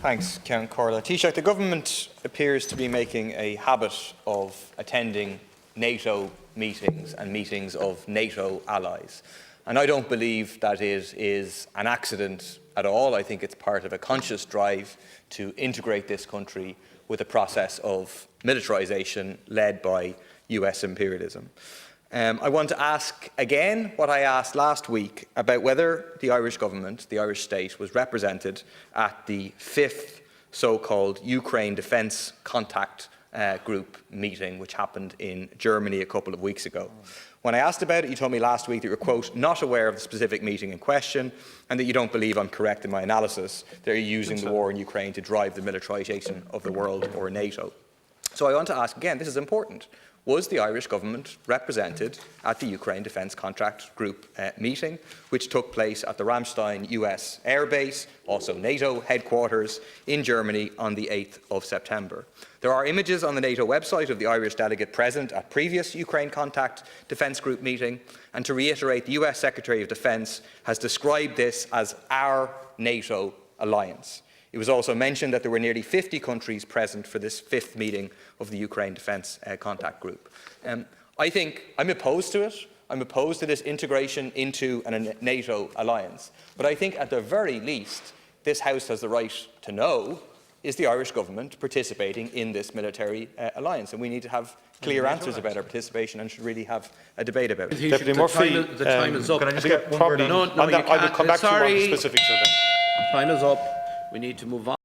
Thanks, Count Corla. Taoiseach, the government appears to be making a habit of attending NATO meetings and meetings of NATO allies. And I don't believe that it is an accident at all. I think it's part of a conscious drive to integrate this country with a process of militarisation led by US imperialism. I want to ask again what I asked last week about whether the Irish government, the Irish state, was represented at the 5th so-called Ukraine Defence Contact Group meeting, which happened in Germany a couple of weeks ago. When I asked about it, you told me last week that you were, quote, not aware of the specific meeting in question and that you don't believe I'm correct in my analysis that you're using the war in Ukraine to drive the militarisation of the world or NATO. So I want to ask again, this is important. Was the Irish government represented at the Ukraine Defence Contract Group meeting, which took place at the Ramstein US Air Base, also NATO headquarters in Germany on the 8th of September? There are images on the NATO website of the Irish delegate present at previous Ukraine Contact Defence Group meeting, and to reiterate, the US Secretary of Defence has described this as our NATO alliance. It was also mentioned that there were nearly 50 countries present for this 5th meeting of the Ukraine Defence Contact Group. I think I'm opposed to it. I'm opposed to this integration into a NATO alliance. But I think at the very least, this House has the right to know, is the Irish government participating in this military alliance? And we need to have clear answers about our participation and should really have a debate about it. Deputy Murphy, the time is up. Can I just get one word? No, I will come back to you on the specifics of it. Time is up. We need to move on.